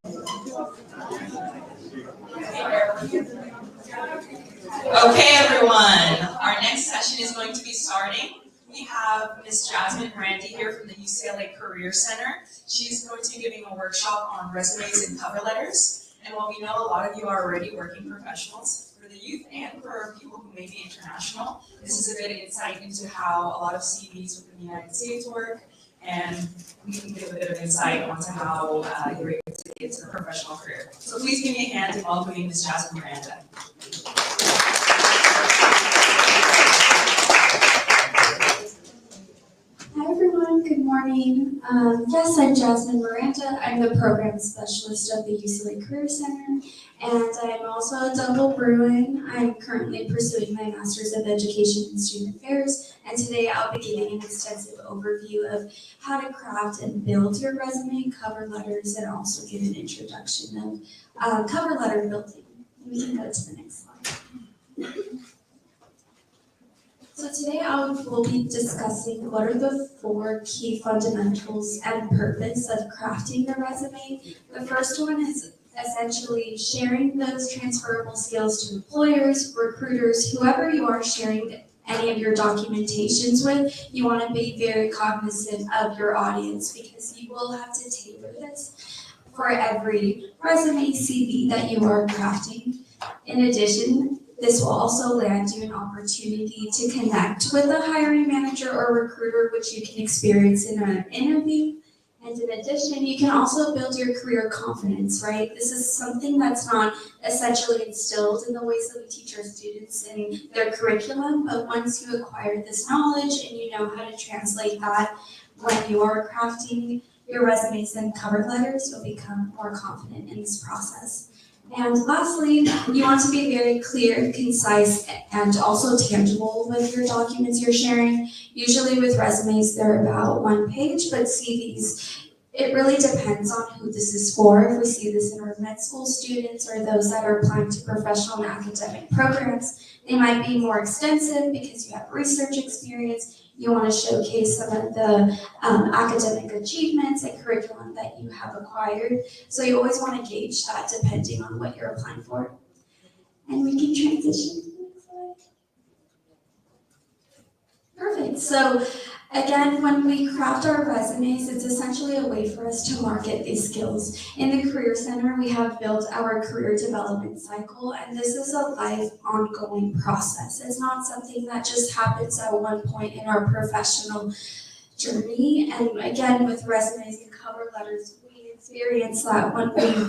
Okay, everyone, our next session is going to be starting. We have Ms. Jasmine Brandy here from the UCLA Career Center. She's going to be giving a workshop on resumes and cover letters. And while we know a lot of you are already working professionals, for the youth and for people who may be international, this is a good insight into how a lot of CVs within the United States work. And we can give a bit of insight onto how you're able to get into a professional career. So please give me a hand in welcoming Ms. Jasmine Brandy. Hi everyone, good morning. Yes, I'm Jasmine Miranda. I'm the program specialist of the UCLA Career Center, and I'm also a double Bruin. I'm currently pursuing my Master's of Education in Student Affairs, and today I'll be giving an extensive overview of how to craft and build your resume, cover letters, and also give an introduction of cover letter building. We can go to the next slide. So today we'll be discussing what are the 4 key fundamentals and purpose of crafting the resume. The first one is essentially sharing those transferable skills to employers, recruiters, whoever you are sharing any of your documentations with. You want to be very cognizant of your audience because you will have to tailor this for every resume, CV that you are crafting. In addition, this will also land you an opportunity to connect with a hiring manager or recruiter, which you can experience in an interview. And in addition, you can also build your career confidence, right? This is something that's not essentially instilled in the ways that we teach our students in their curriculum, but once you acquire this knowledge and you know how to translate that when you are crafting your resumes and cover letters, you'll become more confident in this process. And lastly, you want to be very clear, concise, and also tangible with your documents you're sharing. Usually with resumes, they're about 1 page, but CVs, it really depends on who this is for. If we see this in our med school students or those that are applying to professional and academic programs, they might be more extensive because you have research experience. You want to showcase some of the academic achievements and curriculum that you have acquired. So you always want to gauge that depending on what you're applying for. And we can transition to the next slide. Perfect. So again, when we craft our resumes, it's essentially a way for us to market these skills. In the Career Center, we have built our career development cycle, and this is a life ongoing process. It's not something that just happens at one point in our professional journey. And again, with resumes and cover letters, we experience that when we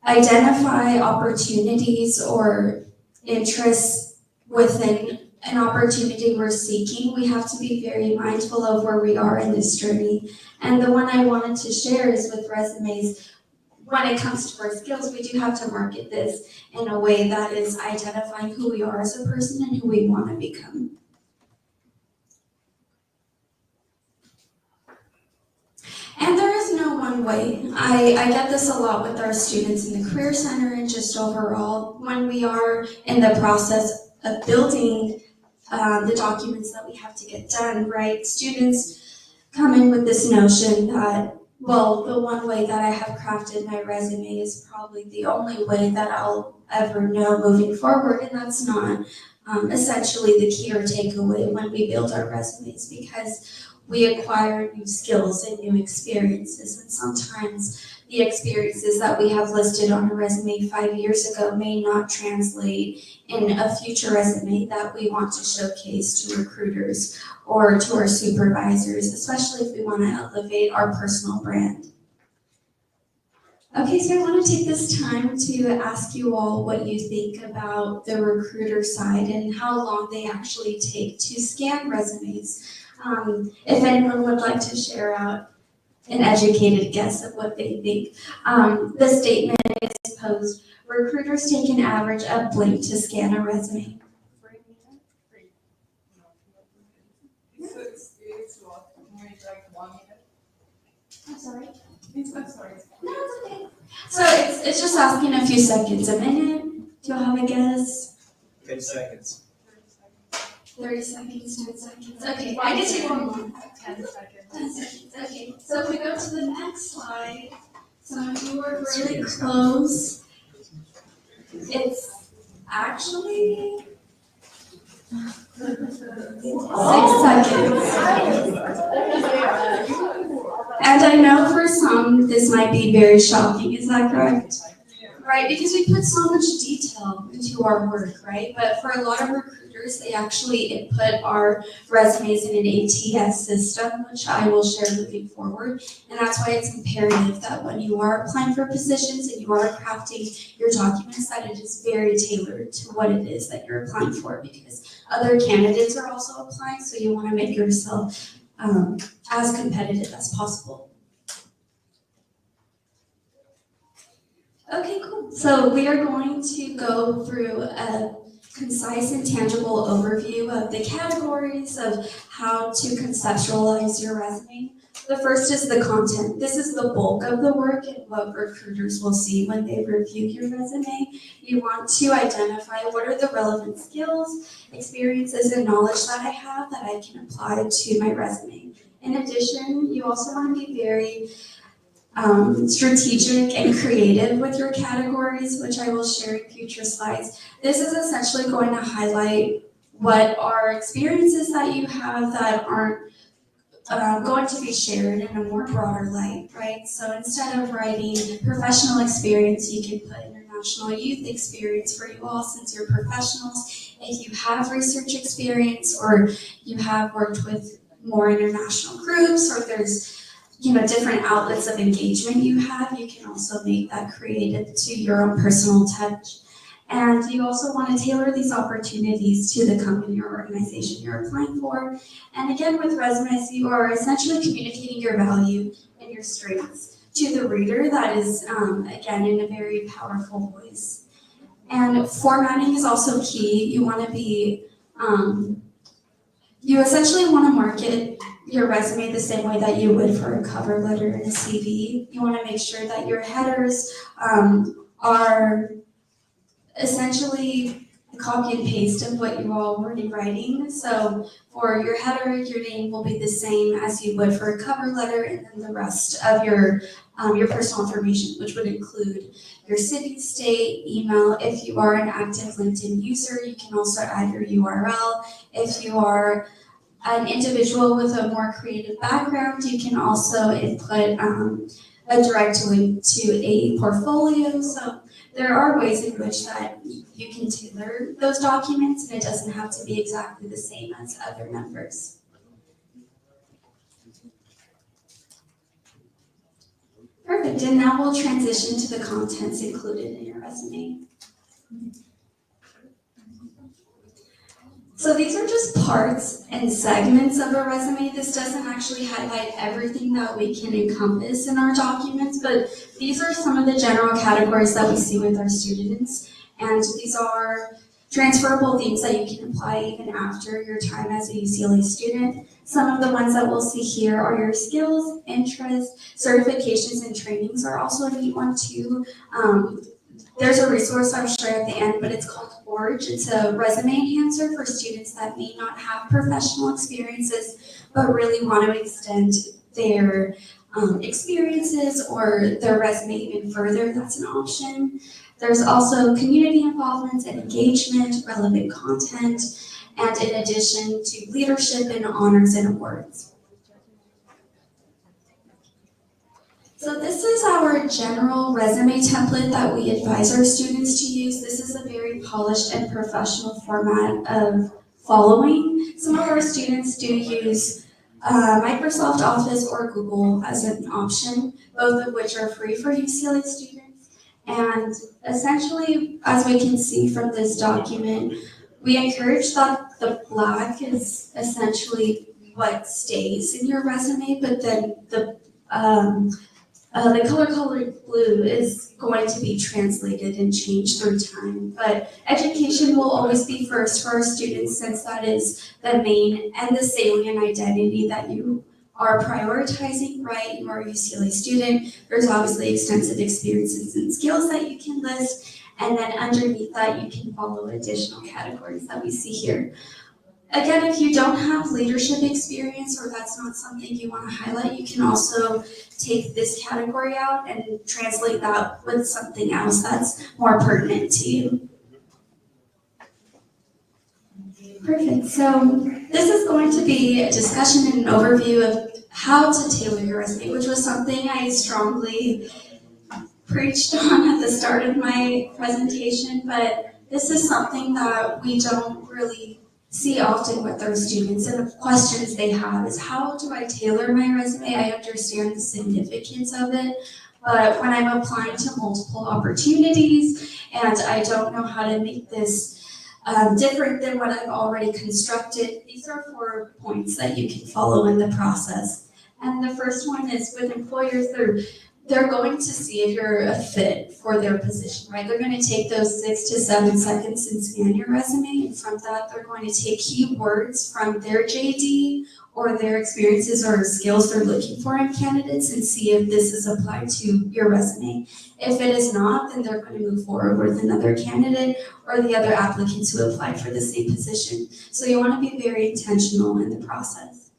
identify opportunities or interests within an opportunity we're seeking, we have to be very mindful of where we are in this journey. And the one I wanted to share is with resumes. When it comes to our skills, we do have to market this in a way that is identifying who we are as a person and who we want to become. And there is no one way. I get this a lot with our students in the Career Center and just overall when we are in the process of building the documents that we have to get done, right? Students come in with this notion that, well, the one way that I have crafted my resume is probably the only way that I'll ever know moving forward, and that's not essentially the key or takeaway when we build our resumes, because we acquire new skills and new experiences, and sometimes the experiences that we have listed on a resume 5 years ago may not translate in a future resume that we want to showcase to recruiters or to our supervisors, especially if we want to elevate our personal brand. Okay, so I want to take this time to ask you all what you think about the recruiter side and how long they actually take to scan resumes. If anyone would like to share out an educated guess of what they think. The statement is posed, recruiters take an average of blink to scan a resume. I'm sorry? I'm sorry. No, it's okay. So it's just asking a few seconds. A minute? Do you have a guess? 10 seconds. 30 seconds, 10 seconds. Okay, I can take one more. 10 seconds. 10 seconds. Okay, so if we go to the next slide. So you were really close. It's actually 6 seconds. And I know for some this might be very shocking, is that correct? Right, because we put so much detail into our work, right? But for a lot of recruiters, they actually input our resumes in an ATS system, which I will share moving forward. And that's why it's imperative that when you are applying for positions and you are crafting your documents, that it is very tailored to what it is that you're applying for, because other candidates are also applying, so you want to make yourself as competitive as possible. Okay, cool. So we are going to go through a concise and tangible overview of the categories of how to conceptualize your resume. The first is the content. This is the bulk of the work and what recruiters will see when they review your resume. You want to identify what are the relevant skills, experiences, and knowledge that I have that I can apply to my resume. In addition, you also want to be very strategic and creative with your categories, which I will share in future slides. This is essentially going to highlight what are experiences that you have that aren't going to be shared in a more broader light, right? So instead of writing professional experience, you can put international youth experience for you all, since you're professionals. If you have research experience or you have worked with more international groups, or there's different outlets of engagement you have, you can also make that creative to your own personal touch. And you also want to tailor these opportunities to the company or organization you're applying for. And again, with resumes, you are essentially communicating your value and your strengths to the reader. That is, again, in a very powerful voice. And formatting is also key. You want to be, you essentially want to market your resume the same way that you would for a cover letter and a CV. You want to make sure that your headers are essentially a copy and paste of what you're already writing. So for your header, your name will be the same as you would for a cover letter, and then the rest of your personal information, which would include your city, state, email. If you are an active LinkedIn user, you can also add your URL. If you are an individual with a more creative background, you can also input a direct link to a portfolio. So there are ways in which that you can tailor those documents, and it doesn't have to be exactly the same as other members. Perfect, and now we'll transition to the contents included in your resume. So these are just parts and segments of a resume. This doesn't actually highlight everything that we can encompass in our documents, but these are some of the general categories that we see with our students. And these are transferable themes that you can apply even after your time as a UCLA student. Some of the ones that we'll see here are your skills, interests, certifications, and trainings are also a neat one too. There's a resource I'll share at the end, but it's called Forge. It's a resume enhancer for students that may not have professional experiences, but really want to extend their experiences or their resume even further. That's an option. There's also community involvement and engagement, relevant content, and in addition to leadership and honors and awards. So this is our general resume template that we advise our students to use. This is a very polished and professional format of following. Some of our students do use Microsoft Office or Google as an option, both of which are free for UCLA students. And essentially, as we can see from this document, we encourage that the black is essentially what stays in your resume, but then the color-colored blue is going to be translated and changed through time. But education will always be first for our students, since that is the main and the salient identity that you are prioritizing, right? You are a UCLA student. There's obviously extensive experiences and skills that you can list. And then underneath that, you can follow additional categories that we see here. Again, if you don't have leadership experience or that's not something you want to highlight, you can also take this category out and translate that with something else that's more pertinent to you. Perfect. So this is going to be a discussion and an overview of how to tailor your resume, which was something I strongly preached on at the start of my presentation, but this is something that we don't really see often with our students, and the questions they have is, how do I tailor my resume? I understand the significance of it, but when I'm applying to multiple opportunities and I don't know how to make this different than what I've already constructed, these are 4 points that you can follow in the process. And the first one is, with employers, they're going to see if you're a fit for their position, right? They're going to take those 6 to 7 seconds and scan your resume, and from that, they're going to take keywords from their JD or their experiences or skills they're looking for in candidates and see if this is applied to your resume. If it is not, then they're going to move forward with another candidate or the other applicants who applied for the same position. So you want to be very intentional in the process.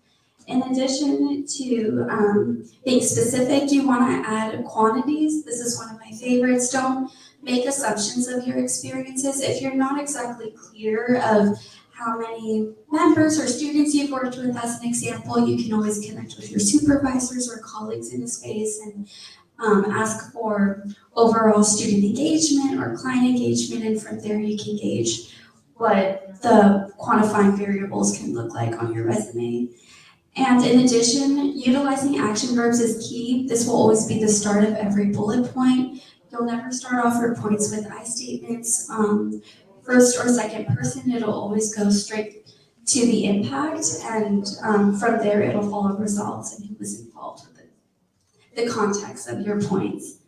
In addition to being specific, you want to add quantities. This is one of my favorites. Don't make assumptions of your experiences. If you're not exactly clear of how many members or students you've worked with, as an example, you can always connect with your supervisors or colleagues in the space and ask for overall student engagement or client engagement, and from there you can gauge what the quantifying variables can look like on your resume. And in addition, utilizing action verbs is key. This will always be the start of every bullet point. You'll never start off your points with I statements, first or second person. It'll always go straight to the impact, and from there it'll follow results and who was involved with it, the context of your points.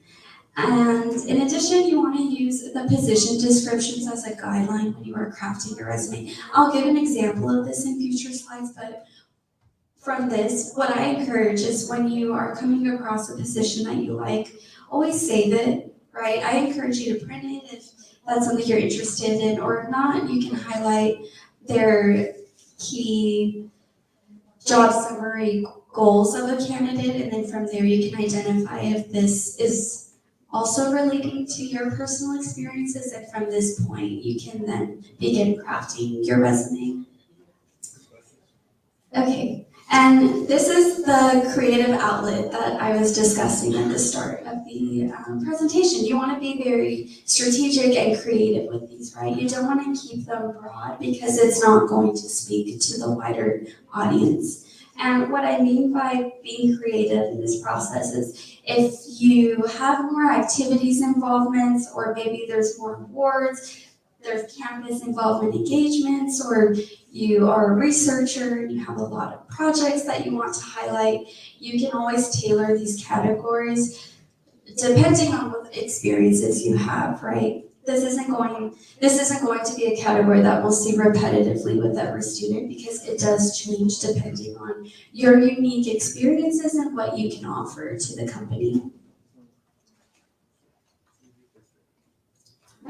And in addition, you want to use the position descriptions as a guideline when you are crafting your resume. I'll give an example of this in future slides, but from this, what I encourage is, when you are coming across a position that you like, always save it, right? I encourage you to print it if that's something you're interested in, or if not, you can highlight their key job summary goals of a candidate, and then from there you can identify if this is also relating to your personal experiences, and from this point you can then begin crafting your resume. Okay. And this is the creative outlet that I was discussing at the start of the presentation. You want to be very strategic and creative with these, right? You don't want to keep them broad because it's not going to speak to the wider audience. And what I mean by being creative in this process is, if you have more activities involvements, or maybe there's more awards, there's campus involvement engagements, or you are a researcher and you have a lot of projects that you want to highlight, you can always tailor these categories depending on what experiences you have, right? This isn't going to be a category that we'll see repetitively with every student, because it does change depending on your unique experiences and what you can offer to the company.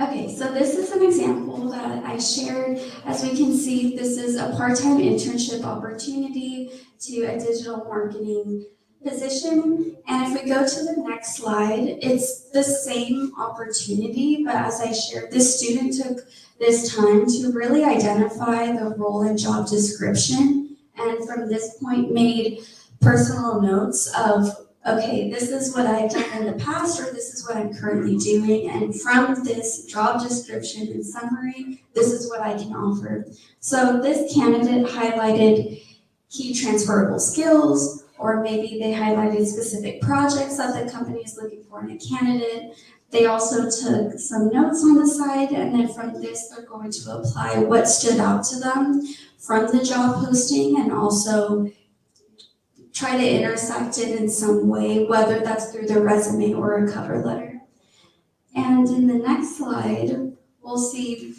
Okay, so this is an example that I shared. As we can see, this is a part-time internship opportunity to a digital marketing position. And if we go to the next slide, it's the same opportunity, but as I shared, this student took this time to really identify the role and job description, and from this point made personal notes of, okay, this is what I've done in the past, or this is what I'm currently doing, and from this job description and summary, this is what I can offer. So this candidate highlighted key transferable skills, or maybe they highlighted specific projects that the company is looking for in a candidate. They also took some notes on the side, and then from this, they're going to apply what stood out to them from the job posting, and also try to intersect it in some way, whether that's through their resume or a cover letter. And in the next slide, we'll see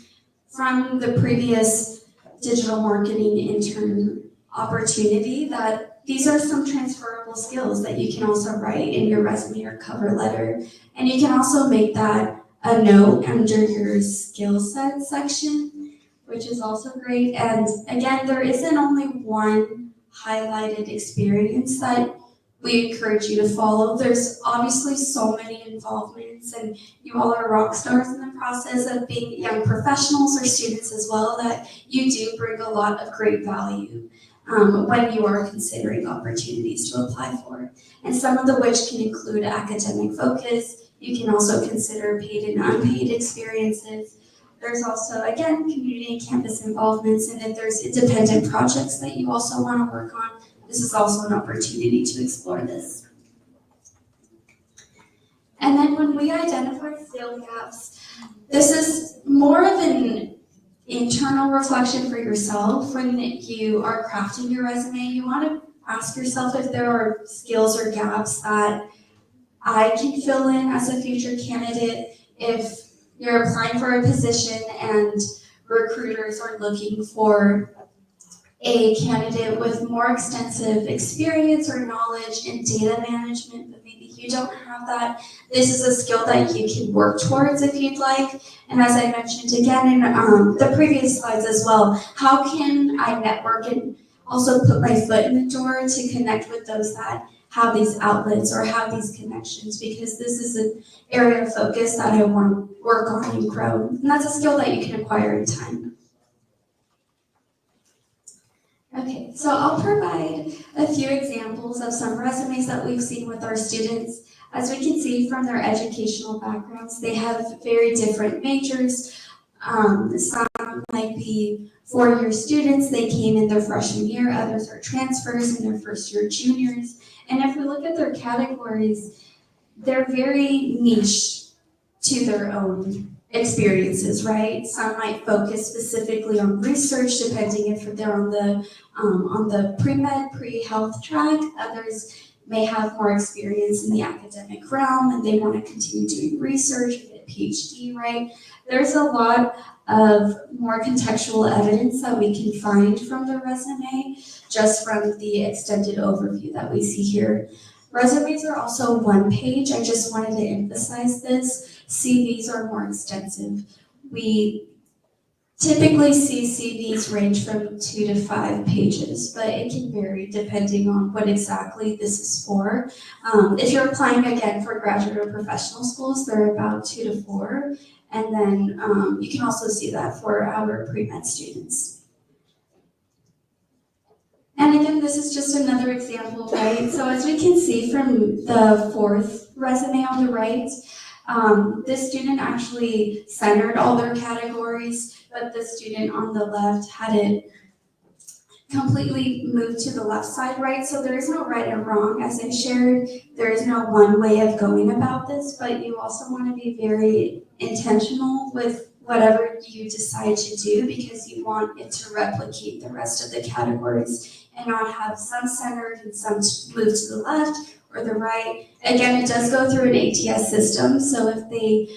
from the previous digital marketing intern opportunity that these are some transferable skills that you can also write in your resume or cover letter. And you can also make that a note under your skill set section, which is also great. And again, there isn't only one highlighted experience that we encourage you to follow. There's obviously so many involvements, and you all are rock stars in the process of being young professionals or students as well, that you do bring a lot of great value when you are considering opportunities to apply for. And some of the which can include academic focus. You can also consider paid and unpaid experiences. There's also, again, community and campus involvements, and if there's independent projects that you also want to work on, this is also an opportunity to explore this. And then when we identify skill gaps, this is more of an internal reflection for yourself. When you are crafting your resume, you want to ask yourself if there are skills or gaps that I can fill in as a future candidate. If you're applying for a position and recruiters are looking for a candidate with more extensive experience or knowledge in data management, but maybe you don't have that, this is a skill that you can work towards if you'd like. And as I mentioned again in the previous slides as well, how can I network and also put my foot in the door to connect with those that have these outlets or have these connections, because this is an area of focus that I want to work on and grow. And that's a skill that you can acquire in time. Okay, so I'll provide a few examples of some resumes that we've seen with our students. As we can see from their educational backgrounds, they have very different majors. Some might be four-year students, they came in their freshman year, others are transfers in their first year juniors. And if we look at their categories, they're very niche to their own experiences, right? Some might focus specifically on research, depending if they're on the pre-med, pre-health track. Others may have more experience in the academic realm and they want to continue doing research, get a PhD, right? There's a lot of more contextual evidence that we can find from the resume, just from the extended overview that we see here. Resumes are also one page. I just wanted to emphasize this. CVs are more extensive. We typically see CVs range from 2 to 5 pages, but it can vary depending on what exactly this is for. If you're applying again for graduate or professional schools, they're about 2 to 4. And then you can also see that for our pre-med students. And again, this is just another example, right? So as we can see from the fourth resume on the right, this student actually centered all their categories, but the student on the left had it completely moved to the left side, right? So there is no right or wrong, as I shared. There is no one way of going about this, but you also want to be very intentional with whatever you decide to do, because you want it to replicate the rest of the categories and not have some centered and some moved to the left or the right. Again, it does go through an ATS system, so if the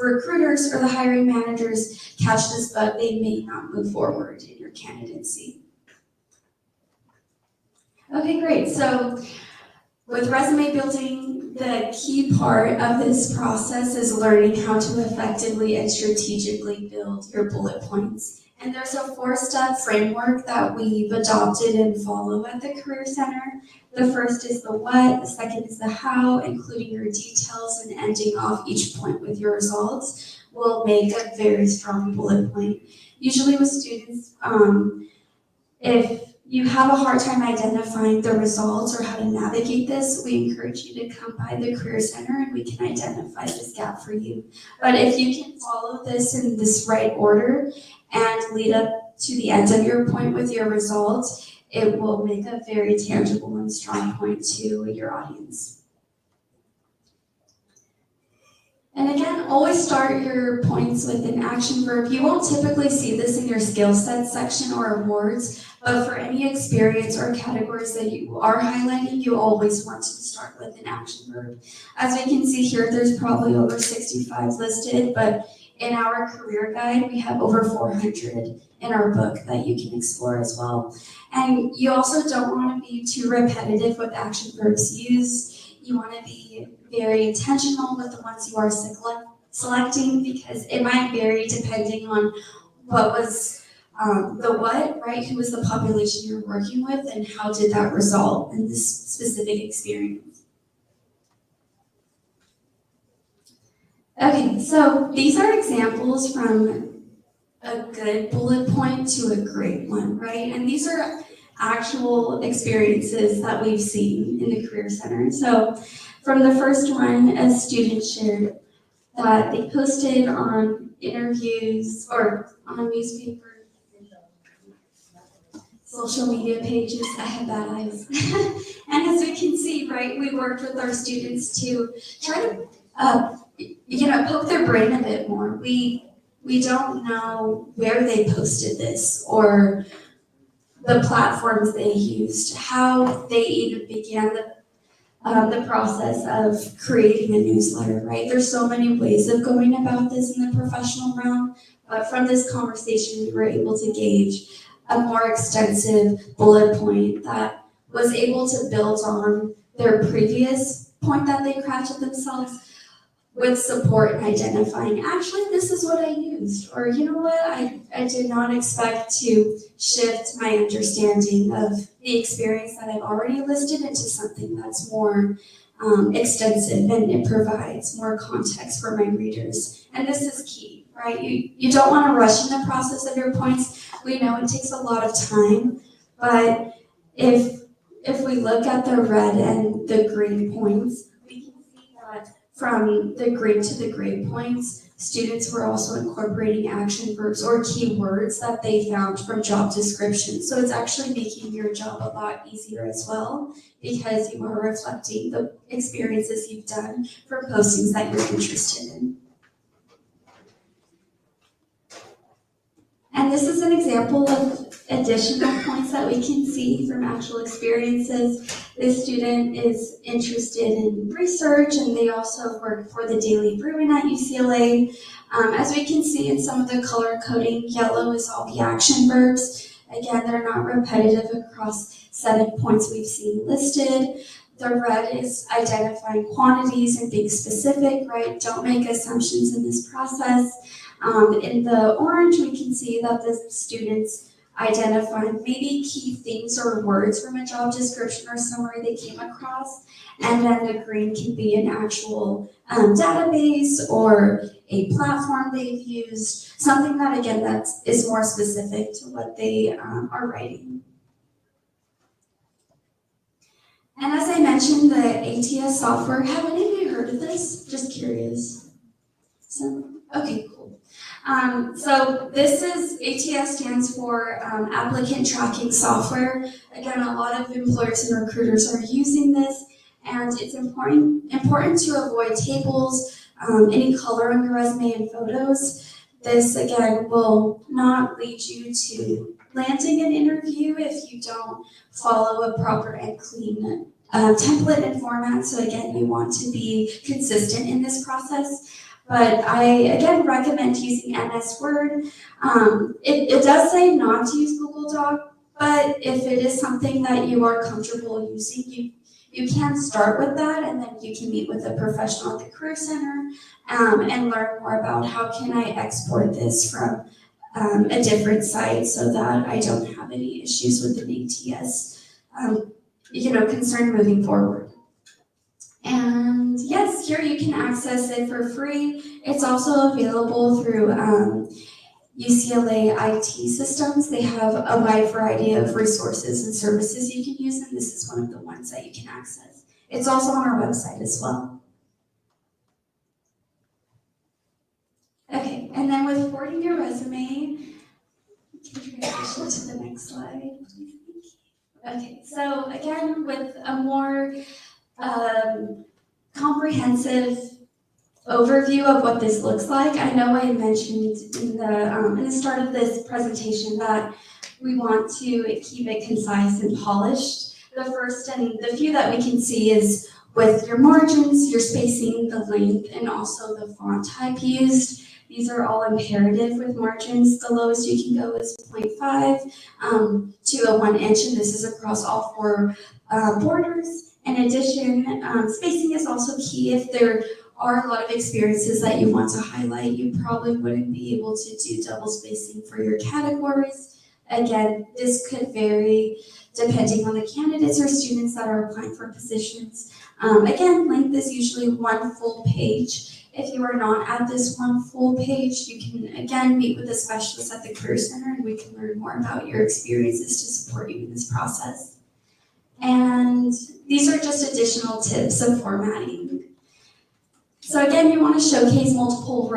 recruiters or the hiring managers catch this bug, they may not move forward in your candidacy. Okay, great. So with resume building, the key part of this process is learning how to effectively and strategically build your bullet points. And there's a 4-step framework that we've adopted and follow at the Career Center. The first is the what, the second is the how, including your details and ending off each point with your results will make a very strong bullet point. Usually with students, if you have a hard time identifying the results or how to navigate this, we encourage you to come by the Career Center and we can identify this gap for you. But if you can follow this in this right order and lead up to the end of your point with your results, it will make a very tangible and strong point to your audience. And again, always start your points with an action verb. You won't typically see this in your skill set section or awards, but for any experience or categories that you are highlighting, you always want to start with an action verb. As we can see here, there's probably over 65 listed, but in our career guide, we have over 400 in our book that you can explore as well. And you also don't want to be too repetitive with action verbs used. You want to be very intentional with the ones you are selecting, because it might vary depending on what was the what, right? Who was the population you're working with, and how did that result in this specific experience? Okay, so these are examples from a good bullet point to a great one, right? And these are actual experiences that we've seen in the Career Center. So from the first one, a student shared that they posted on interviews or on newspaper, social media pages. I have bad eyes. And as we can see, right, we worked with our students to try to, poke their brain a bit more. We don't know where they posted this or the platforms they used, how they even began the process of creating a newsletter, right? There's so many ways of going about this in the professional realm, but from this conversation, we were able to gauge a more extensive bullet point that was able to build on their previous point that they crafted themselves with support in identifying, actually, this is what I used, or you know what, I did not expect to shift my understanding of the experience that I've already listed into something that's more extensive, and it provides more context for my readers. And this is key, right? You don't want to rush in the process of your points. We know it takes a lot of time, but if we look at the red and the green points, we can see that from the green to the gray points, students were also incorporating action verbs or keywords that they found from job descriptions. So it's actually making your job a lot easier as well, because you are reflecting the experiences you've done for postings that you're interested in. And this is an example of additional points that we can see from actual experiences. This student is interested in research, and they also work for the Daily Bruin at UCLA. As we can see in some of the color coding, yellow is all the action verbs. Again, they're not repetitive across 7 points we've seen listed. The red is identifying quantities and being specific, right? Don't make assumptions in this process. In the orange, we can see that the students identified maybe key things or words from a job description or summary they came across, and then the green can be an actual database or a platform they've used, something that, again, that is more specific to what they are writing. And as I mentioned, the ATS software, have any of you heard of this? Just curious. Okay, cool. So this is, ATS stands for Applicant Tracking Software. Again, a lot of employers and recruiters are using this, and it's important to avoid tables, any color on your resume and photos. This, again, will not lead you to landing an interview if you don't follow a proper and clean template and format. So again, you want to be consistent in this process. But I, again, recommend using MS Word. It does say not to use Google Doc, but if it is something that you are comfortable using, you can start with that, and then you can meet with a professional at the Career Center and learn more about how can I export this from a different site so that I don't have any issues with an ATS, concern moving forward. And yes, here you can access it for free. It's also available through UCLA IT systems. They have a wide variety of resources and services you can use, and this is one of the ones that you can access. It's also on our website as well. Okay, and then with forwarding your resume, you can transition to the next slide. Okay, so again, with a more comprehensive overview of what this looks like. I know I mentioned in the start of this presentation that we want to keep it concise and polished. The first and the few that we can see is with your margins, your spacing, the length, and also the font type used. These are all imperative with margins. The lowest you can go is 0.5 to a 1 inch, and this is across all 4 borders. In addition, spacing is also key. If there are a lot of experiences that you want to highlight. You probably wouldn't be able to do double spacing for your categories. Again, this could vary depending on the candidates or students that are applying for positions. Again, length is usually one full page. If you are not at this one full page, you can again meet with a specialist at the Career Center and we can learn more about your experiences to support you in this process. And these are just additional tips of formatting. So again, you want to showcase multiple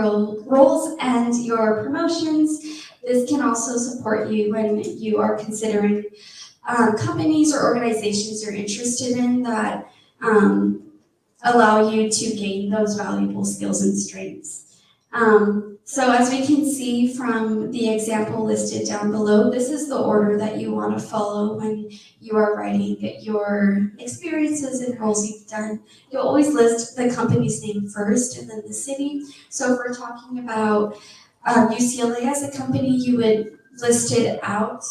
roles and your promotions. This can also support you when you are considering companies or organizations you're interested in that allow you to gain those valuable skills and strengths. So as we can see from the example listed down below, this is the order that you want to follow when you are writing your experiences and roles you've done. You'll always list the company's name first and then the city. So if we're talking about UCLA as a company, you would list it out.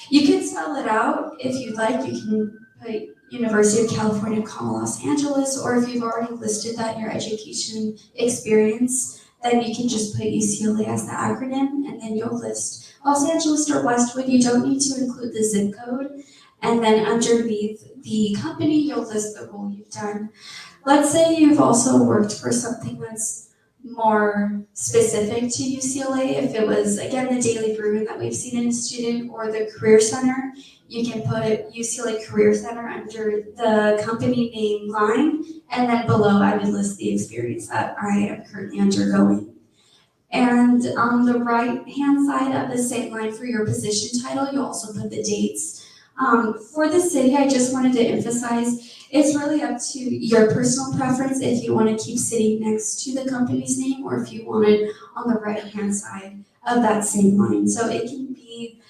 You can spell it out if you'd like. You can put University of California, Los Angeles, or if you've already listed that in your education experience, then you can just put UCLA as the acronym, and then you'll list Los Angeles or Westwood. You don't need to include the zip code. And then underneath the company, you'll list the role you've done. Let's say you've also worked for something that's more specific to UCLA. If it was, again, the Daily Bruin that we've seen in a student or the Career Center, you can put UCLA Career Center under the company name line, and then below I would list the experience that I am currently undergoing. And on the right-hand side of the same line for your position title, you also put the dates. For the city, I just wanted to emphasize, it's really up to your personal preference if you want to keep sitting next to the company's name or if you want it on the right-hand side of that same line. So it can be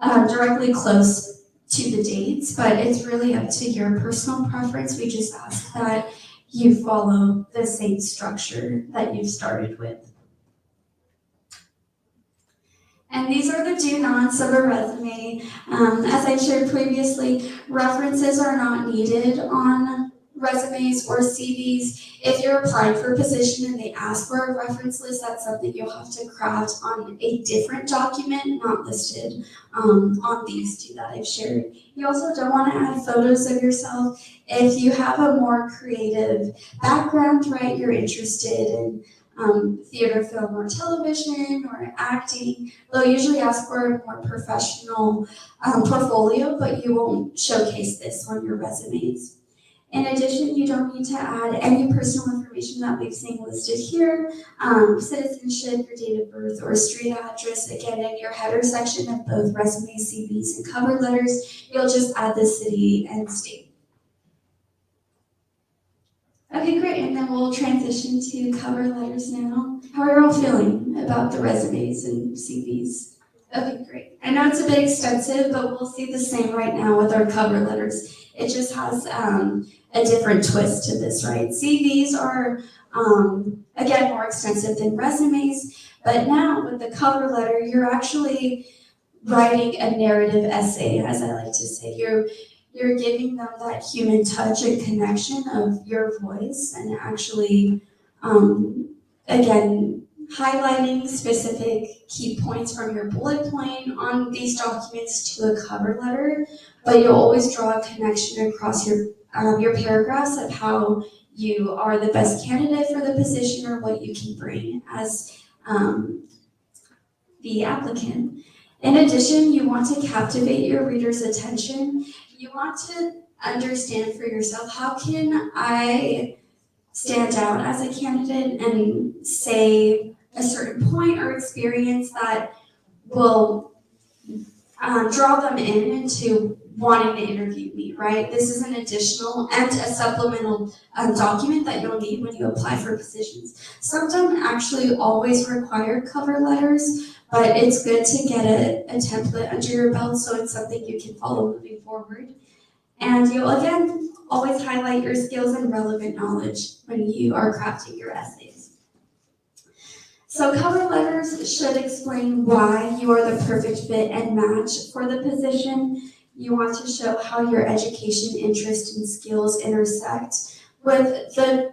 directly close to the dates, but it's really up to your personal preference. We just ask that you follow the same structure that you've started with. And these are the do-nots of a resume. As I shared previously, references are not needed on resumes or CVs. If you're applying for a position and they ask for a reference list, that's something you'll have to craft on a different document, not listed on these two that I've shared. You also don't want to add photos of yourself. If you have a more creative background, right, you're interested in theater, film, or television, or acting, they'll usually ask for a more professional portfolio, but you won't showcase this on your resumes. In addition, you don't need to add any personal information that we've seen listed here, citizenship, your date of birth, or street address. Again, in your header section of both resumes, CVs, and cover letters, you'll just add the city and state. Okay, great, and then we'll transition to cover letters now. How are you all feeling about the resumes and CVs? Okay, great. I know it's a bit extensive, but we'll see the same right now with our cover letters. It just has a different twist to this, right? CVs are, again, more extensive than resumes, but now with the cover letter, you're actually writing a narrative essay, as I like to say. You're giving them that human touch and connection of your voice and actually, again, highlighting specific key points from your bullet point on these documents to a cover letter, but you'll always draw a connection across your paragraphs of how you are the best candidate for the position or what you can bring as the applicant. In addition, you want to captivate your reader's attention. You want to understand for yourself, how can I stand out as a candidate and say a certain point or experience that will draw them into wanting to interview me, right? This is an additional and a supplemental document that you'll need when you apply for positions. Some don't actually always require cover letters, but it's good to get a template under your belt so it's something you can follow moving forward. And you'll, again, always highlight your skills and relevant knowledge when you are crafting your essays. So cover letters should explain why you are the perfect fit and match for the position. You want to show how your education, interest, and skills intersect with the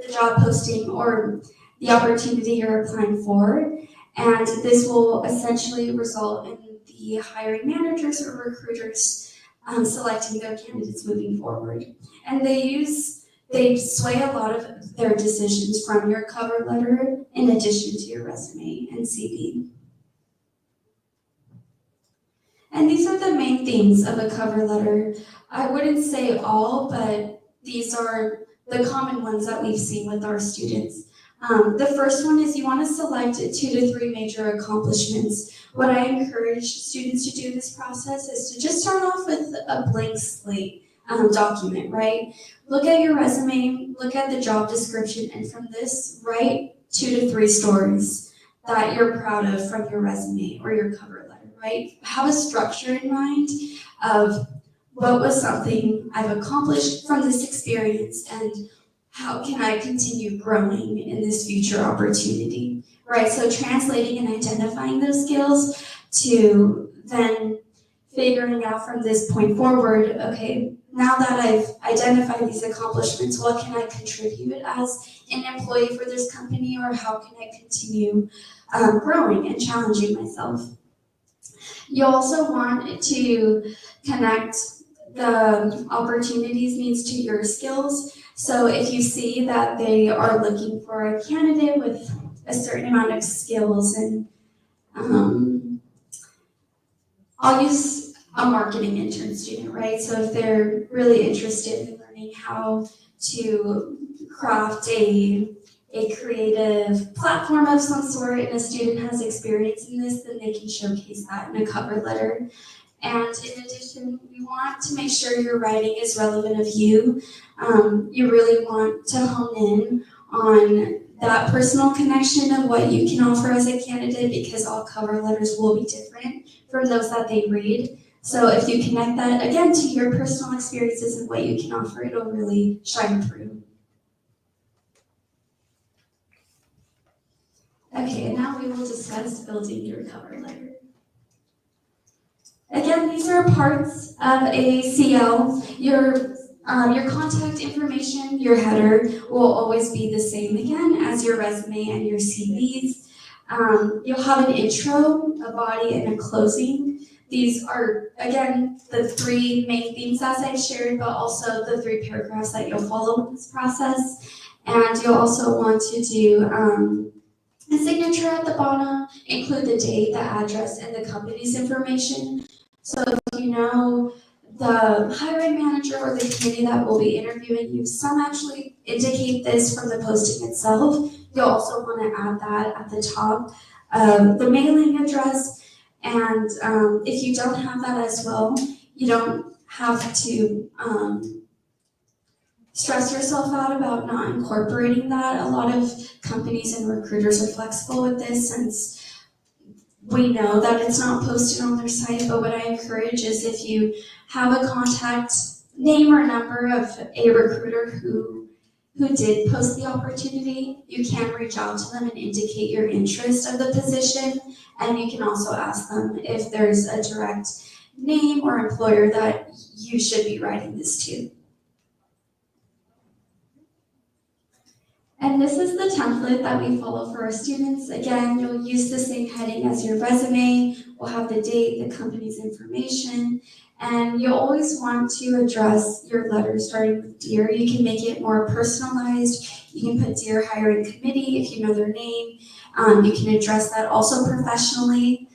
the job posting or the opportunity you're applying for. And this will essentially result in the hiring managers or recruiters selecting their candidates moving forward. And they sway a lot of their decisions from your cover letter in addition to your resume and CV. And these are the main themes of a cover letter. I wouldn't say all, but these are the common ones that we've seen with our students. The first one is you want to select 2 to 3 major accomplishments. What I encourage students to do in this process is to just start off with a blank slate document, right? Look at your resume, look at the job description, and from this, write 2 to 3 stories that you're proud of from your resume or your cover letter, right? Have a structure in mind of what was something I've accomplished from this experience and how can I continue growing in this future opportunity, right? So translating and identifying those skills to then figuring out from this point forward, okay, now that I've identified these accomplishments, what can I contribute as an employee for this company, or how can I continue growing and challenging myself? You also want to connect the opportunities needs to your skills. So if you see that they are looking for a candidate with a certain amount of skills, and I'll use a marketing intern student, right? So if they're really interested in learning how to craft a creative platform of some sort and a student has experience in this, then they can showcase that in a cover letter. And in addition, we want to make sure your writing is relevant of you. You really want to hone in on that personal connection of what you can offer as a candidate, because all cover letters will be different from those that they read. So if you connect that, again, to your personal experiences and what you can offer, it'll really shine through. Okay, and now we will discuss building your cover letter. Again, these are parts of a CL. Your contact information, your header, will always be the same again as your resume and your CVs. You'll have an intro, a body, and a closing. These are, again, the 3 main themes as I've shared, but also the 3 paragraphs that you'll follow in this process. And you'll also want to do a signature at the bottom, include the date, the address, and the company's information. So if you know the hiring manager or the committee that will be interviewing you, some actually indicate this from the posting itself. You'll also want to add that at the top of the mailing address. And if you don't have that as well, you don't have to stress yourself out about not incorporating that. A lot of companies and recruiters are flexible with this, since we know that it's not posted on their site. But what I encourage is, if you have a contact name or number of a recruiter who did post the opportunity, you can reach out to them and indicate your interest of the position. And you can also ask them if there's a direct name or employer that you should be writing this to. And this is the template that we follow for our students. Again, you'll use the same heading as your resume. We'll have the date, the company's information, and you'll always want to address your letter starting with Dear. You can make it more personalized. You can put Dear Hiring Committee if you know their name. You can address that also professionally.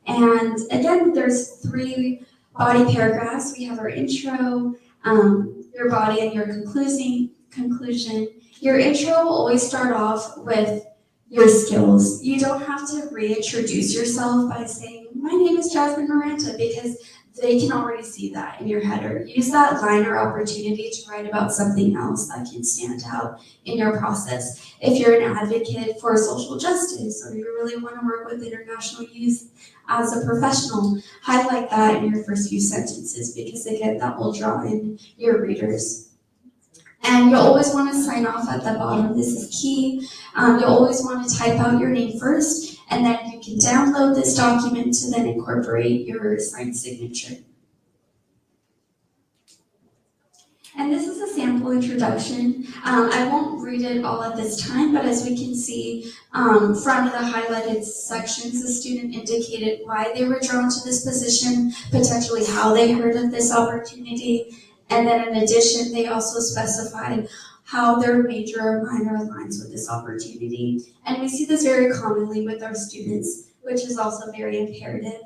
And again, there's 3 body paragraphs. We have our intro, your body, and your conclusion. Your intro will always start off with your skills. You don't have to reintroduce yourself by saying, my name is Jasmine Miranda, because they can already see that in your header. Use that line or opportunity to write about something else that can stand out in your process. If you're an advocate for social justice, or you really want to work with international youth as a professional, highlight that in your first few sentences, because again, that will draw in your readers. And you'll always want to sign off at the bottom. This is key. You'll always want to type out your name first, and then you can download this document to then incorporate your signed signature. And this is a sample introduction. I won't read it all at this time, but as we can see from the highlighted sections, the student indicated why they were drawn to this position, potentially how they heard of this opportunity, and then in addition, they also specified how their major or minor aligns with this opportunity. And we see this very commonly with our students, which is also very imperative.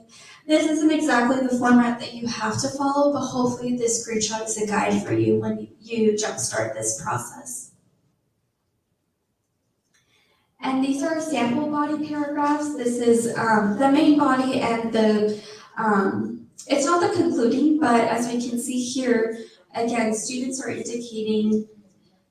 This isn't exactly the format that you have to follow, but hopefully this screenshot is a guide for you when you jumpstart this process. And these are sample body paragraphs. This is the main body and it's not the concluding, but as we can see here, again, students are indicating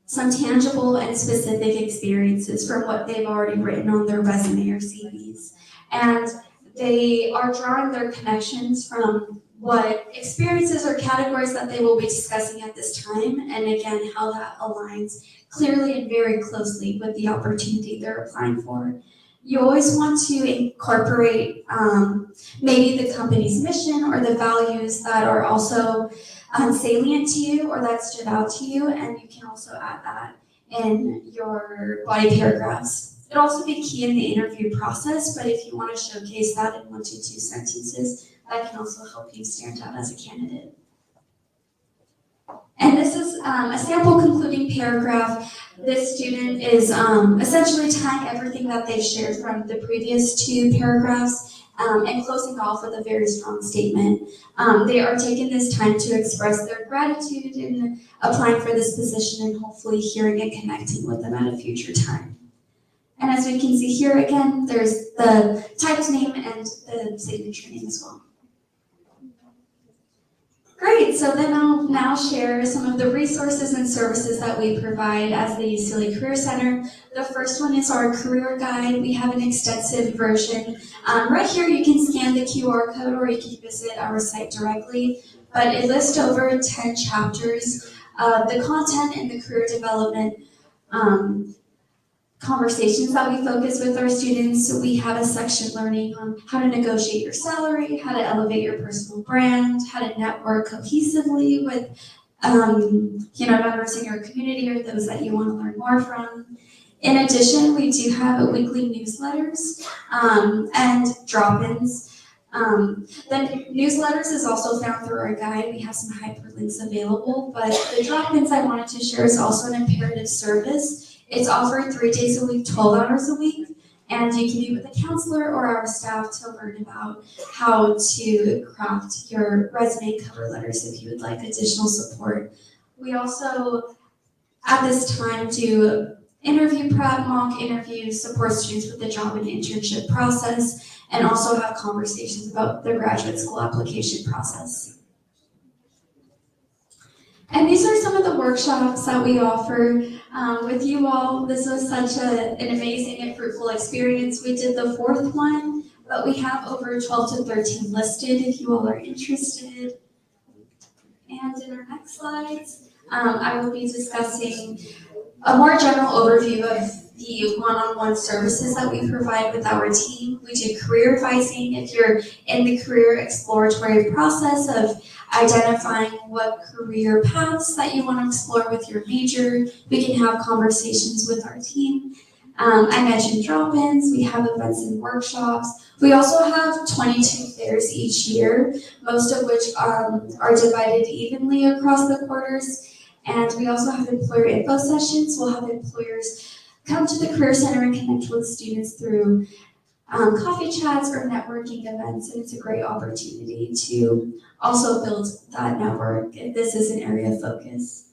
some tangible and specific experiences from what they've already written on their resume or CVs. And they are drawing their connections from what experiences or categories that they will be discussing at this time, and again, how that aligns clearly and very closely with the opportunity they're applying for. You always want to incorporate maybe the company's mission or the values that are also salient to you or that stood out to you, and you can also add that in your body paragraphs. It'll also be key in the interview process, but if you want to showcase that in 1 to 2 sentences, that can also help you stand out as a candidate. And this is a sample concluding paragraph. This student is essentially tying everything that they've shared from the previous 2 paragraphs and closing off with a very strong statement. They are taking this time to express their gratitude in applying for this position and hopefully hearing and connecting with them at a future time. And as we can see here again, there's the type's name and the signature name as well. Great, so then I'll now share some of the resources and services that we provide as the UCLA Career Center. The first one is our career guide. We have an extensive version. Right here you can scan the QR code or you can visit our site directly, but it lists over 10 chapters of the content and the career development conversations that we focus with our students. So we have a section learning on how to negotiate your salary, how to elevate your personal brand, how to network cohesively with members in your community or those that you want to learn more from. In addition, we do have weekly newsletters and drop-ins. The newsletters is also found through our guide. We have some hyperlinks available, but the drop-ins I wanted to share is also an imperative service. It's offered 3 days a week, 12 hours a week, and you can meet with a counselor or our staff to learn about how to craft your resume and cover letters if you would like additional support. We also, at this time, do interview prep, mock interviews, support students with the job and internship process, and also have conversations about the graduate school application process. And these are some of the workshops that we offer with you all. This was such an amazing and fruitful experience. We did the 4th one, but we have over 12 to 13 listed if you all are interested. And in our next slides, I will be discussing a more general overview of the one-on-one services that we provide with our team. We do career advising if you're in the career exploratory process of identifying what career paths that you want to explore with your major. We can have conversations with our team. I mentioned drop-ins, we have events and workshops. We also have 22 fairs each year, most of which are divided evenly across the quarters. And we also have employer info sessions. We'll have employers come to the Career Center and connect with students through coffee chats or networking events, and it's a great opportunity to also build that network if this is an area of focus.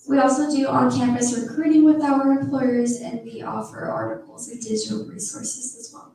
We also do on-campus recruiting with our employers, and we offer articles and digital resources as well.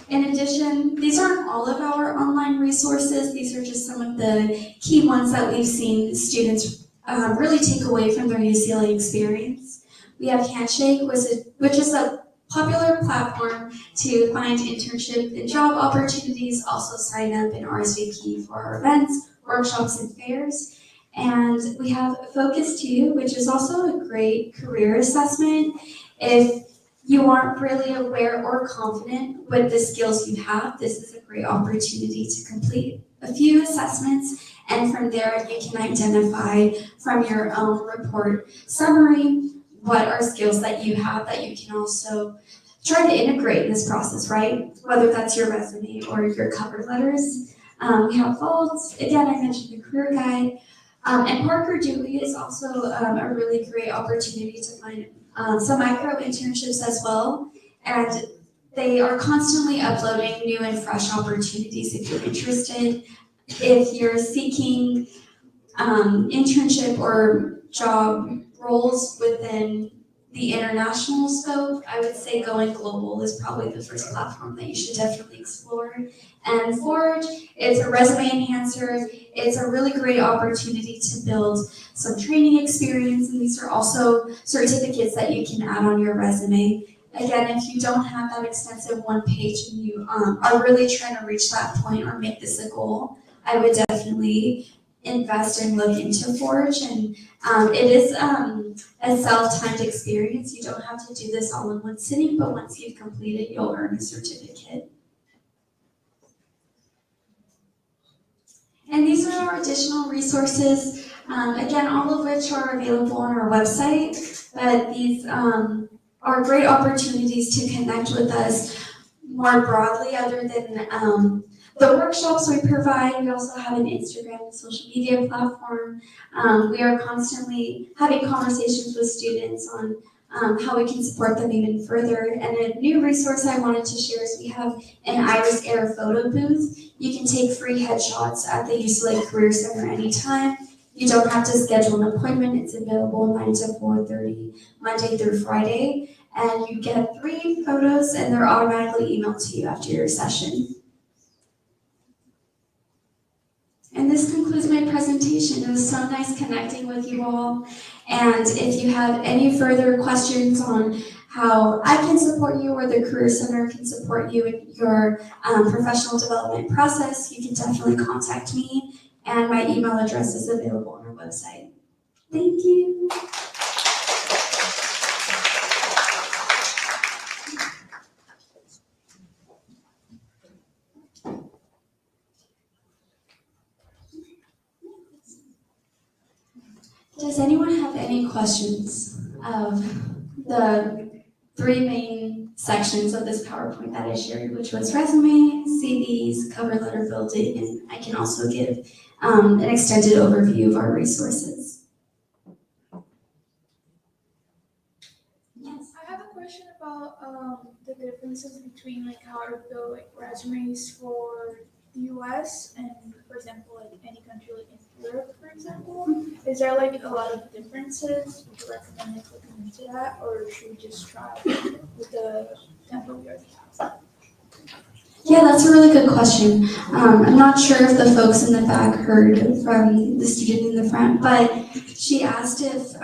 In addition, these aren't all of our online resources. These are just some of the key ones that we've seen students really take away from their UCLA experience. We have Handshake, which is a popular platform to find internship and job opportunities, also sign up and RSVP for our events, workshops, and fairs. And we have Focus 2, which is also a great career assessment. If you aren't really aware or confident with the skills you have, this is a great opportunity to complete a few assessments And from there, you can identify from your own report summary what are skills that you have that you can also try to integrate in this process, right? Whether that's your resume or your cover letters. We have vaults. Again, I mentioned the career guide. And Parker Dewey is also a really great opportunity to find some micro internships as well. And they are constantly uploading new and fresh opportunities if you're interested. If you're seeking internship or job roles within the international scope, I would say going global is probably the first platform that you should definitely explore. And Forge, it's a resume enhancer. It's a really great opportunity to build some training experience, and these are also certificates that you can add on your resume. Again, if you don't have that extensive one page and you are really trying to reach that point or make this a goal, I would definitely invest and look into Forge. And it is a self-timed experience. You don't have to do this all in one sitting, but once you've completed, you'll earn a certificate. And these are our additional resources, again, all of which are available on our website, but these are great opportunities to connect with us more broadly other than the workshops we provide. We also have an Instagram and social media platform. We are constantly having conversations with students on how we can support them even further. And a new resource I wanted to share is we have an Iris Air photo booth. You can take free headshots at the UCLA Career Center anytime. You don't have to schedule an appointment. It's available 9 to 4:30, Monday through Friday. And you get 3 photos and they're automatically emailed to you after your session. And this concludes my presentation. It was so nice connecting with you all. And if you have any further questions on how I can support you or the Career Center can support you in your professional development process, you can definitely contact me. And my email address is available on our website. Thank you. Does anyone have any questions of the 3 main sections of this PowerPoint that I shared, which was resume, CVs, cover letter building, and I can also give an extended overview of our resources. Yes. I have a question about the differences between like how to build like resumes for the US and, for example, like any country like in Europe, for example. Is there like a lot of differences? Would you recommend like looking into that, or should we just try with the template we already have? Yeah, that's a really good question. I'm not sure if the folks in the back heard from the student in the front, but she asked if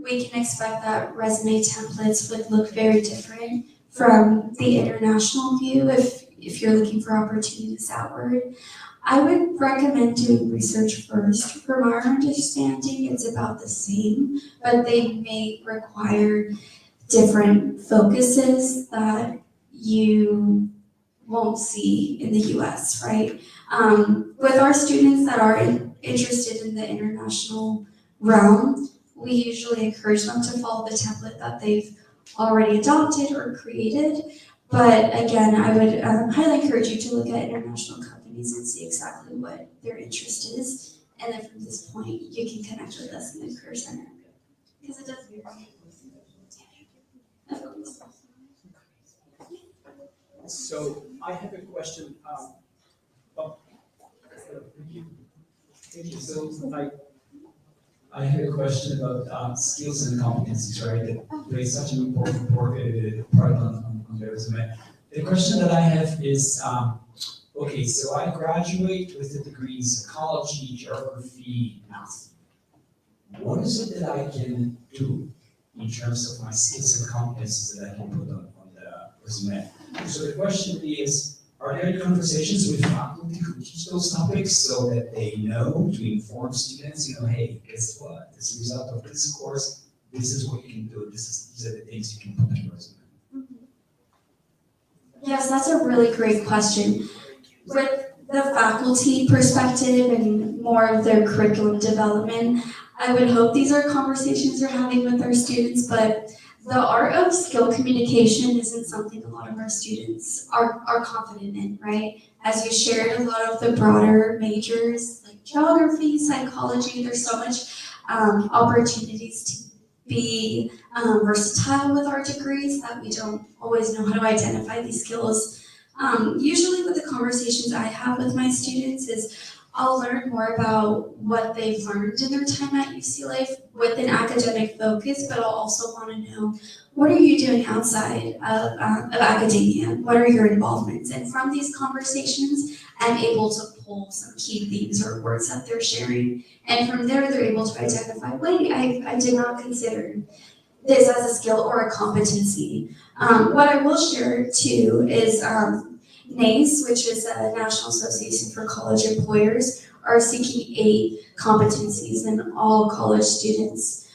we can expect that resume templates would look very different from the international view if you're looking for opportunities outward. I would recommend doing research first. From our understanding, it's about the same, but they may require different focuses that you won't see in the US, right? With our students that are interested in the international realm, we usually encourage them to follow the template that they've already adopted or created. But again, I would highly encourage you to look at international companies and see exactly what their interest is. And then from this point, you can connect with us in the Career Center. Because it does. Of course. So I have a question. So I have a question about skills and competencies, right? That plays such an important part on the resume. The question that I have is, okay, so I graduate with a degree in psychology, geography, math. What is it that I can do in terms of my skills and competencies that I can put on the resume? So the question is, are there any conversations with faculty who teach those topics so that they know to inform students, hey, guess what? As a result of this course, this is what you can do. These are the things you can put on your resume. Yes, that's a really great question. With the faculty perspective and more of their curriculum development. I would hope these are conversations we're having with our students, but the art of skill communication isn't something a lot of our students are confident in, right? As you shared, a lot of the broader majors like geography, psychology, there's so much opportunities to be versatile with our degrees that we don't always know how to identify these skills. Usually with the conversations I have with my students is I'll learn more about what they've learned in their time at UCLA with an academic focus, but I'll also want to know, what are you doing outside of academia? What are your involvements? And from these conversations, I'm able to pull some key themes or words that they're sharing. And from there, they're able to identify, wait, I did not consider this as a skill or a competency. What I will share too is NACE, which is a National Association for College Employers, are seeking 8 competencies in all college students.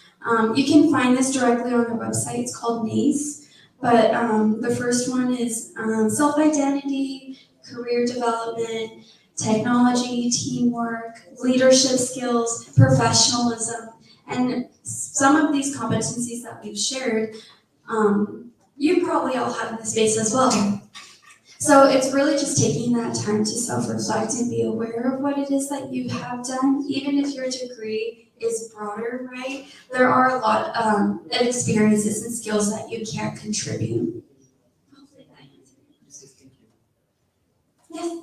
You can find this directly on their website. It's called NACE, but the first one is self-identity, career development, technology, teamwork, leadership skills, professionalism, and some of these competencies that we've shared, you probably all have in the space as well. So it's really just taking that time to self-reflect and be aware of what it is that you have done, even if your degree is broader, right? There are a lot of experiences and skills that you can contribute. Hopefully that answers. Yes.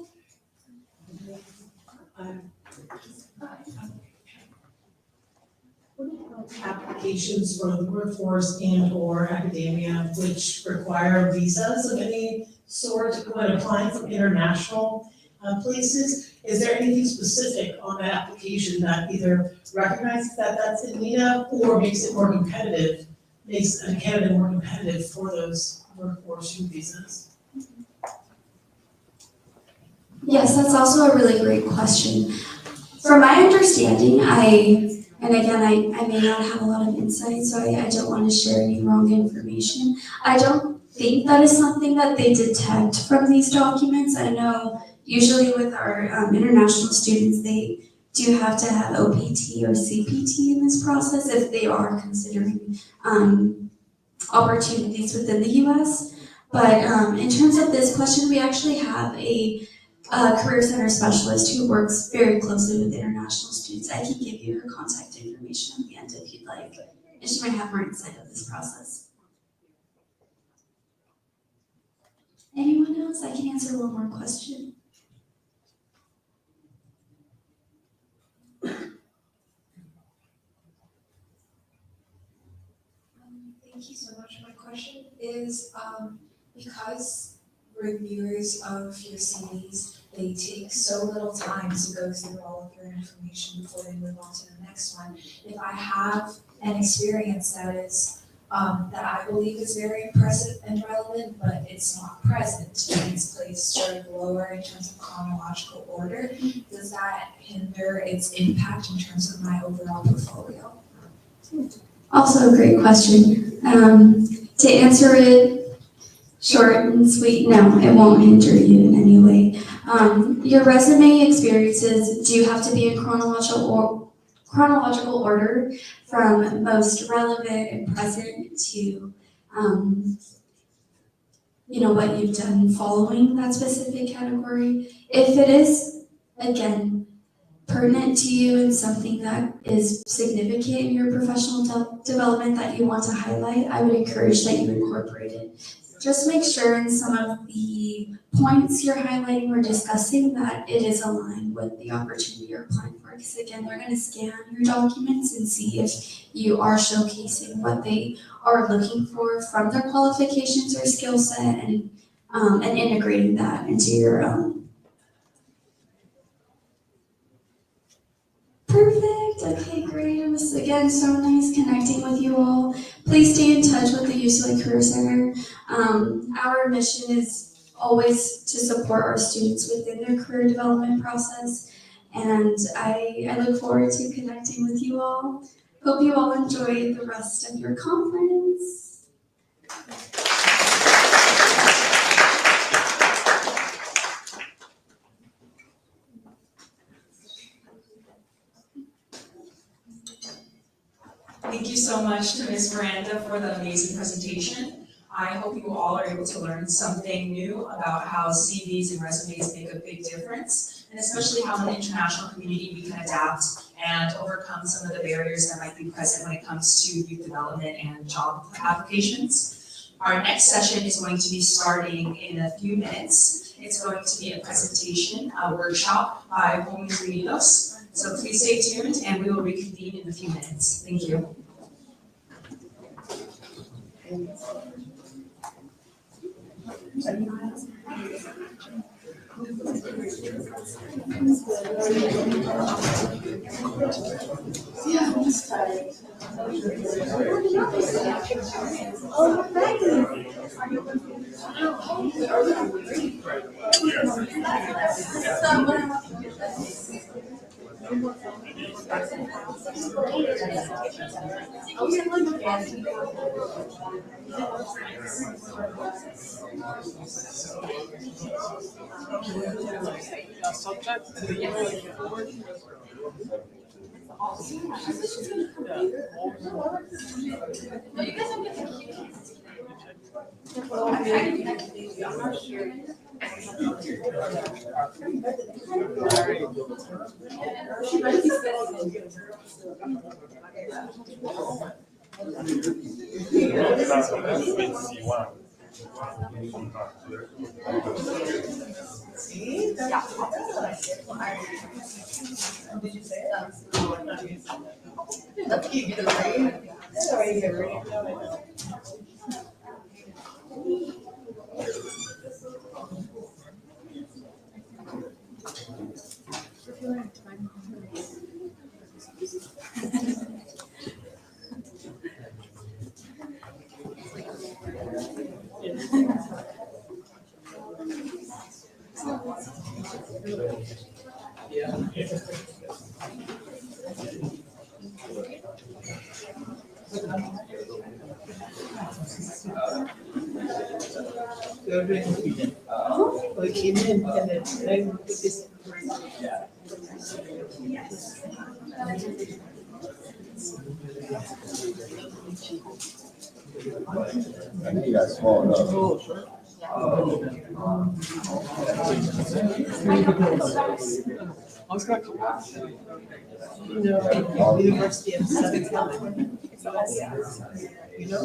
Applications for the workforce and or academia which require visas of any sort when applying for international places. Is there anything specific on that application that either recognizes that that's in need of or makes it more competitive, makes a candidate more competitive for those workforce visas? Yes, that's also a really great question. From my understanding, and again, I may not have a lot of insight, so I don't want to share any wrong information. I don't think that is something that they detect from these documents. I know usually with our international students, they do have to have OPT or CPT in this process if they are considering opportunities within the US. But in terms of this question, we actually have a Career Center specialist who works very closely with international students. I can give you her contact information at the end if you'd like, and she might have more insight of this process. Anyone else? I can answer one more question. Thank you so much. My question is, because reviewers of your CVs, they take so little time to go through all of your information before they move on to the next one. If I have an experience that is that I believe is very impressive and relevant, but it's not present and it's placed sort of lower in terms of chronological order, does that hinder its impact in terms of my overall portfolio? Also a great question. To answer it short and sweet, no, it won't hinder you in any way. Your resume experiences do have to be in chronological order from most relevant and present to what you've done following that specific category. If it is, again, pertinent to you and something that is significant in your professional development that you want to highlight, I would encourage that you incorporate it. Just make sure in some of the points you're highlighting or discussing that it is aligned with the opportunity you're applying for. Because again, they're going to scan your documents and see if you are showcasing what they are looking for from their qualifications or skill set and integrating that into your own. Perfect. Okay, great. It was again so nice connecting with you all. Please stay in touch with the UCLA Career Center. Our mission is always to support our students within their career development process, and I look forward to connecting with you all. Hope you all enjoy the rest of your conference. so much to Ms. Miranda for the amazing presentation. I hope you all are able to learn something new about how CVs and resumes make a big difference, and especially how in the international community we can adapt and overcome some of the barriers that might be present when it comes to youth development and job applications. Our next session is going to be starting in a few minutes. It's going to be a presentation, a workshop by Jóvenes Unidos. So please stay tuned and we will reconvene in a few minutes. Thank you. See, we came in and then put this. I know you got small enough. University of Southern California. You know?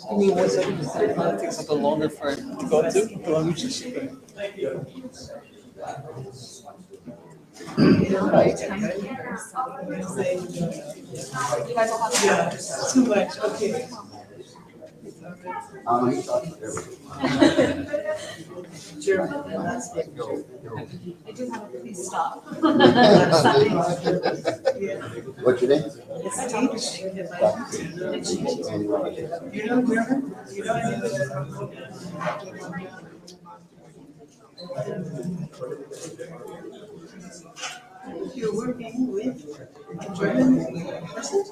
Give me 1 second to say, it takes a little longer for it to go to, but let me just. Yeah, too much, okay. He's talking to everyone. German, and that's it. I do have a please stop. Yeah. What's your name? It's teaching. You know German? You know any of it? You're working with a German person?